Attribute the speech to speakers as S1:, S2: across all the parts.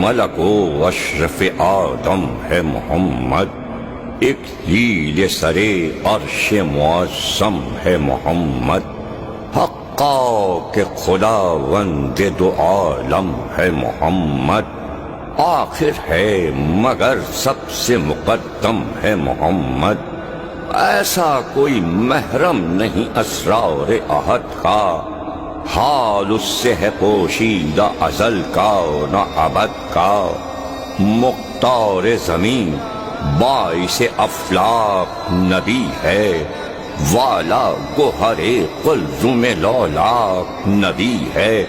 S1: ملک و اشرف آدم ہے محمد، اکلیل سرے عرش معظم ہے محمد، حقا کہ خداوند دو عالم ہے محمد، آخر ہے مگر سب سے مقدم ہے محمد، ایسا کوئی محرم نہیں اسرار احد کا، حال اس سے ہے پوشیدہ ازل کا نہ ابد کا، مختار زمین باعث افلاک نبی ہے، والا گوہر قلزم لولاک نبی ہے،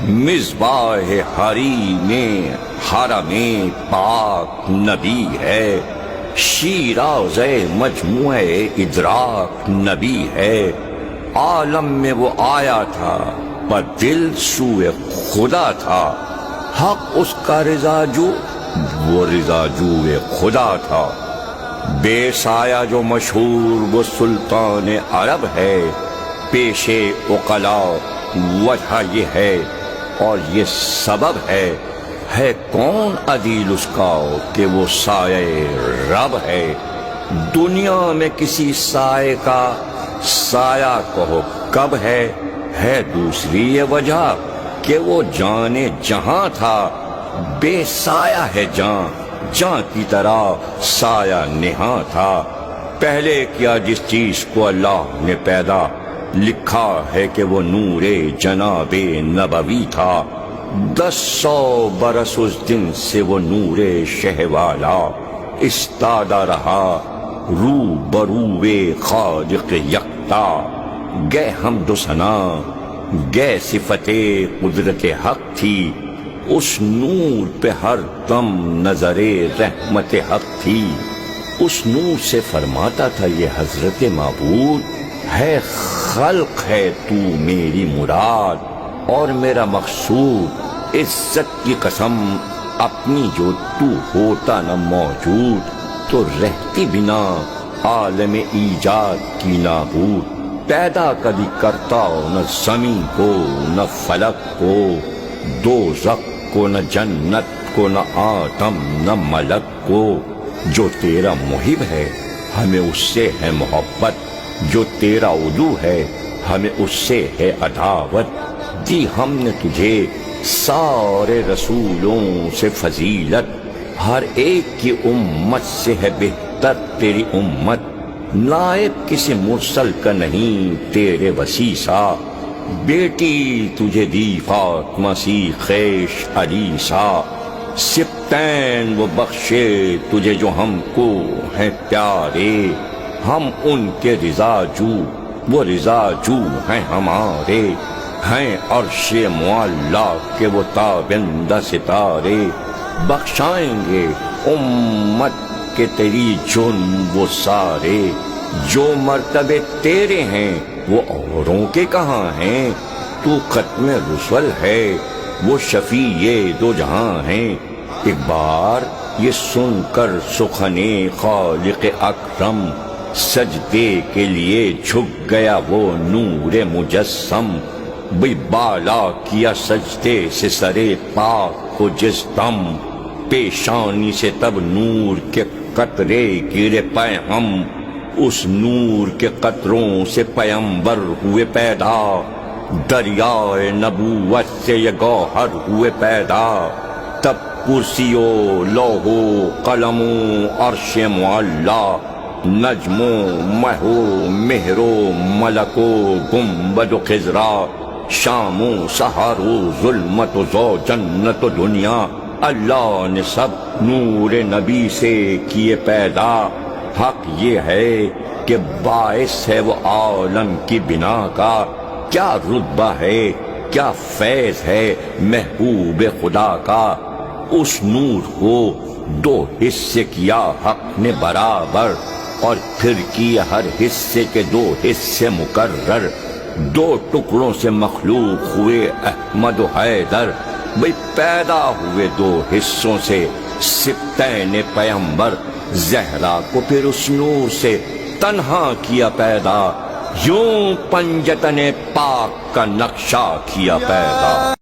S1: مصباح حریم حرم پاک نبی ہے، شیراز مجموع ادراک نبی ہے، عالم میں وہ آیا تھا پر دل سوئے خدا تھا، حق اس کا رضا جو وہ رضا جوئے خدا تھا، بے سایہ جو مشہور وہ سلطان عرب ہے، پیش عقلاء وجہ یہ ہے اور یہ سبب ہے کون عدیل اس کا کہ وہ سایہ رب ہے، دنیا میں کسی سائے کا سایہ کہو کب ہے دوسری یہ وجہ کہ وہ جانے جہاں تھا، بے سایہ ہے جاں کی طرح سایہ نہاں تھا، پہلے کیا جس چیز کو اللہ نے پیدا لکھا ہے کہ وہ نور جناب نبوی تھا، 100 برس اس دن سے وہ نور شہ والا استادہ رہا، رو بروے خالق یکتا، گے حمد و ثنا گے صفت قدرت حق تھی، اس نور پہ ہر دم نظر رحمت حق تھی، اس نور سے فرماتا تھا یہ حضرت معبود ہے، خلق ہے تو میری مراد اور میرا مقصود، عزت کی قسم اپنی جو تو ہوتا نہ موجود تو رہتی بنا عالم ایجاد کی نابود، پیدا کبھی کرتا نہ زمین کو نہ فلک کو، دوزخ کو نہ جنت کو نہ آدم نہ ملک کو، جو تیرا محب ہے ہمیں اس سے ہے محبت، جو تیرا عدو ہے ہمیں اس سے ہے عداوت، دی ہم نے تجھے سارے رسولوں سے فضیلت، ہر ایک کی امت سے ہے بہتر تیری امت، نائب کسی مرسل کا نہیں تیرے وسیسا، بیٹی تجھے دی فاطمہ سی خیش علی سا، سبتین وہ بخشے تجھے جو ہم کو ہیں پیارے، ہم ان کے رضا جو وہ رضا جو ہیں ہمارے، ہیں عرش معلا کے وہ تابندہ ستارے، بخشائیں گے امت کے تیری جرم وہ سارے، جو مرتبے تیرے ہیں وہ اوروں کے کہاں ہیں، تو ختم رسل ہے وہ شفیع دو جہاں ہیں، ایک بار یہ سن کر سخنے خالق اکرم، سجدے کے لیے جھک گیا وہ نور مجسم، بے بالا کیا سجدے سے سرے پاک کو جس دم، پیشانی سے تب نور کے قطرے گرے پے ہم، اس نور کے قطروں سے پیمبر ہوئے پیدا، دریائے نبوت سے یہ گوہر ہوئے پیدا، تب کرسی و لوح و قلم و عرش معلا، نجم و مہ و مہر و ملک و گنبد و خضرا، شام و سحر و ظلمت و ذو جنت و دنیا، اللہ نے سب نور نبی سے کیے پیدا، حق یہ ہے کہ باعث ہے وہ عالم کی بنا کا، کیا رتبہ ہے کیا فیض ہے محبوب خدا کا، اس نور کو 2 حصے کیا حق نے برابر، اور پھر کیے ہر حصے کے 2 حصے مقرر، 2 ٹکڑوں سے مخلوق ہوئے احمد و حیدر، بھئی پیدا ہوئے 2 حصوں سے سبتین پیمبر، زہرا کو پھر اس نور سے تنہا کیا پیدا، یوں پنجتن پاک کا نقشہ کیا پیدا۔